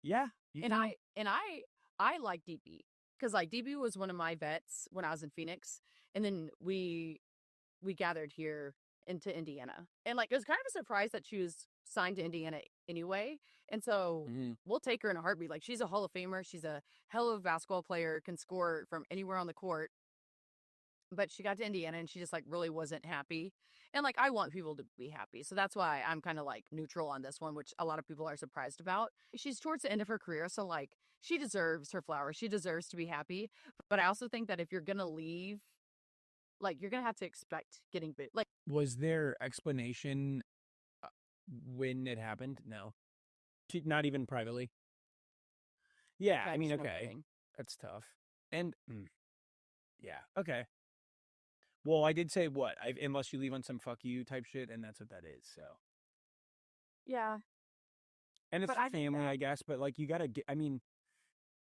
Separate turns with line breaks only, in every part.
Yeah.
And I like DB because like DB was one of my vets when I was in Phoenix, and then we gathered here into Indiana, and like it was kind of a surprise that she was signed to Indiana anyway, and so
Mm-hmm.
we'll take her in a heartbeat. Like she's a Hall of Famer, she's a hell of a basketball player, can score from anywhere on the court, but she got to Indiana and she just like really wasn't happy. And like I want people to be happy. So that's why I'm kind of like neutral on this one, which a lot of people are surprised about. She's towards the end of her career, so like she deserves her flowers. She deserves to be happy. But I also think that if you're going to leave, like you're going to have to expect getting bit. Like
Was there explanation uh, when it happened? No. Not even privately. Yeah, I mean,
text, no
okay.
kidding.
That's tough. And yeah, okay. Well, I did say what? Unless you leave on some fuck you type shit, and that's what that is. So,
Yeah,
and it's
but I think
family,
that
I guess. But like, you gotta get. I mean,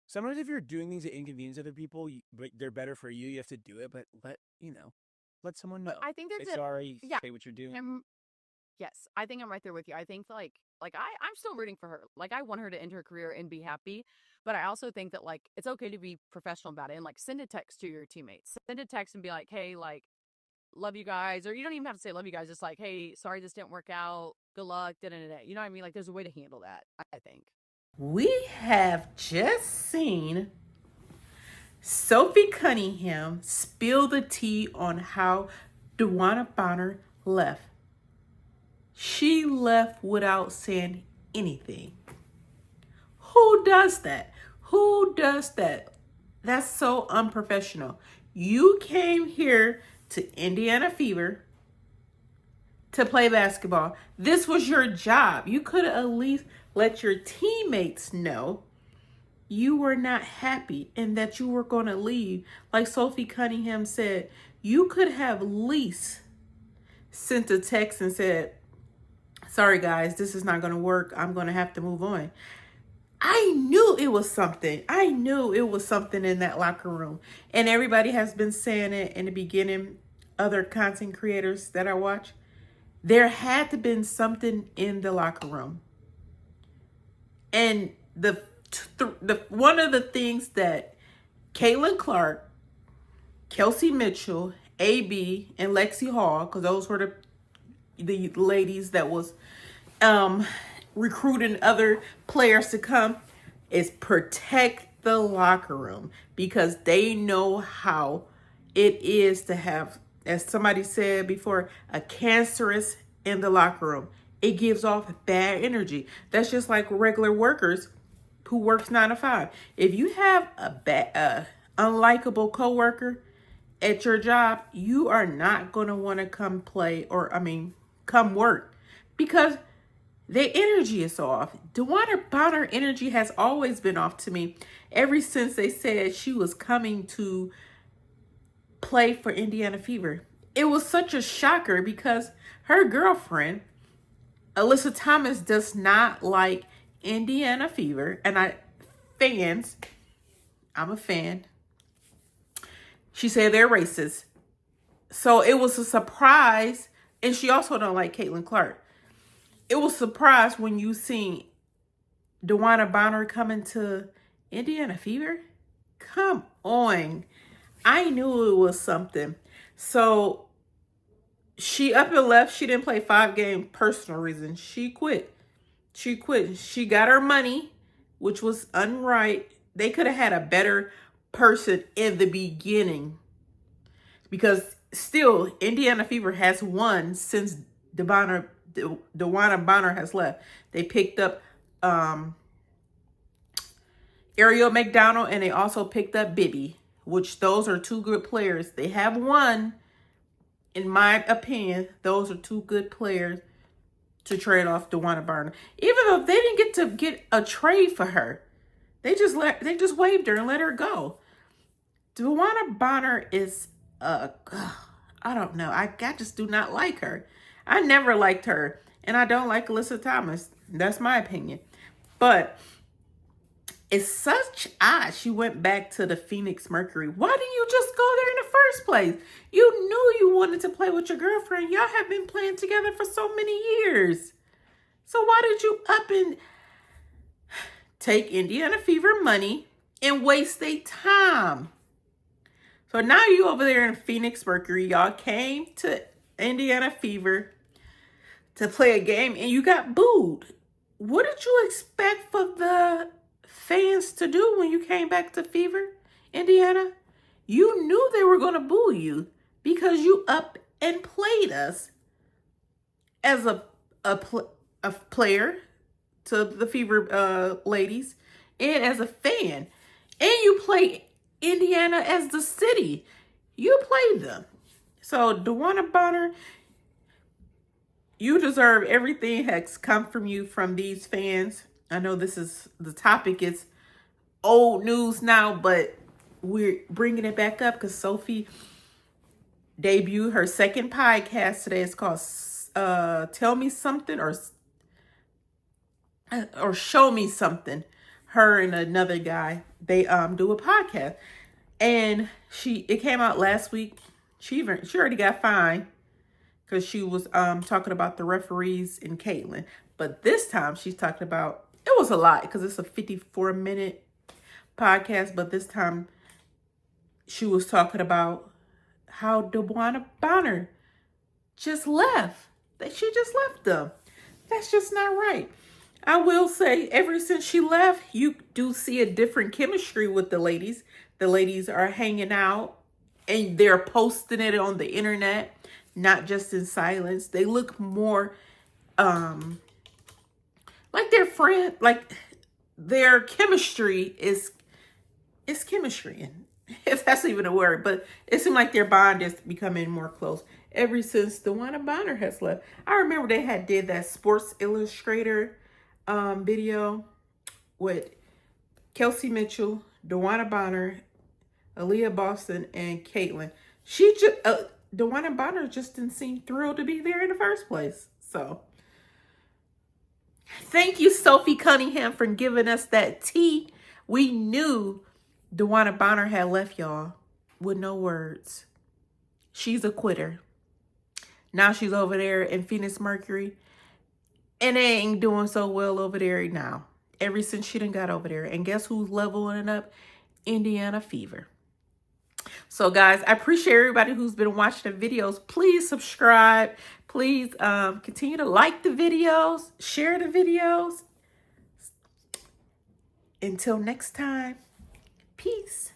sometimes if you're doing things that inconvenience other people, but they're better for you, you have to do it. But let someone know.
I think
Say
there's a
sorry.
yeah,
Say what you're doing.
I'm yes, I think I'm right there with you. I think I'm still rooting for her. Like I want her to end her career and be happy, but I also think that like it's okay to be professional about it and like send a text to your teammates. Send a text and be like, "Hey, like love you guys," or you don't even have to say love you guys. Just like, "Hey, sorry this didn't work out. Good luck." Da da da. You know what I mean? Like there's a way to handle that. I think.
We have just seen Sophie Cunningham spill the tea on how Dewanna Bonner left. She left without saying anything. Who does that? Who does that? That's so unprofessional. You came here to Indiana Fever to play basketball. This was your job. You could at least let your teammates know you were not happy and that you were going to leave. Like Sophie Cunningham said, you could have at least sent a text and said, sorry guys, this is not going to work. I'm going to have to move on. I knew it was something. I knew it was something in that locker room. And everybody has been saying it in the beginning, other content creators that I watch. There had to been something in the locker room. And the one of the things that Caitlin Clark, Kelsey Mitchell, AB, and Lexi Hall, because those were the ladies that was recruiting other players to come, is protect the locker room because they know how it is to have, as somebody said before, a cancerous in the locker room. It gives off bad energy. That's just like regular workers who works 9 to 5. If you have a unlikable coworker at your job, you are not going to want to come play or come work because their energy is off. Dewanna Bonner energy has always been off to me ever since they said she was coming to play for Indiana Fever. It was such a shocker because her girlfriend, Alyssa Thomas, does not like Indiana Fever. And fans, I'm a fan. She said they're racist. So it was a surprise. And she also don't like Caitlin Clark. It was a surprise when you seen Dewanna Bonner coming to Indiana Fever. Come on. I knew it was something. So she up and left. She didn't play 5 games, personal reasons. She quit. She quit. She got her money, which was unright. They could have had a better person in the beginning because still Indiana Fever has won since Dewanna Bonner has left. They picked up Ariel McDonald and they also picked up Bibby, which those are two good players. They have won, in my opinion. Those are two good players to trade off Dewanna Bonner. Even though they didn't get to get a trade for her, they just waived her and let her go. Dewanna Bonner is I don't know. I just do not like her. I never liked her, and I don't like Alyssa Thomas. That's my opinion. But it's such odd she went back to the Phoenix Mercury. Why didn't you just go there in the first place? You knew you wanted to play with your girlfriend. Y'all have been playing together for so many years. So why did you up and take Indiana Fever money and waste their time. So now you over there in Phoenix Mercury, y'all came to Indiana Fever to play a game and you got booed. What did you expect for the fans to do when you came back to Fever, Indiana? You knew they were going to boo you because you up and played us as a player to the Fever ladies and as a fan. And you play Indiana as the city. You played them. So Dewanna Bonner, you deserve everything has come from you from these fans. I know this is the topic. It's old news now, but we're bringing it back up because Sophie debuted her second podcast today. It's called Tell Me Something or Show Me Something. Her and another guy, they do a podcast. And it came out last week. She already got fined because she was talking about the referees and Caitlyn. But this time she's talking about, it was a lot because it's a 54-minute podcast. But this time she was talking about how Dewanna Bonner just left. That she just left them. That's just not right. I will say, ever since she left, you do see a different chemistry with the ladies. The ladies are hanging out and they're posting it on the internet, not just in silence. They look more like their friend, like their chemistry is chemistry, if that's even a word. But it seemed like their bond is becoming more close ever since Dewanna Bonner has left. I remember they did that Sports Illustrator video with Kelsey Mitchell, Dewanna Bonner, Aaliyah Boston, and Caitlyn. Dewanna Bonner just didn't seem thrilled to be there in the first place. So thank you, Sophie Cunningham, for giving us that tea. We knew Dewanna Bonner had left y'all with no words. She's a quitter. Now she's over there in Phoenix Mercury. And they ain't doing so well over there now. Ever since she done got over there. And guess who's leveling up? Indiana Fever. So guys, I appreciate everybody who's been watching the videos. Please subscribe. Please continue to like the videos. Share the videos. Until next time. Peace.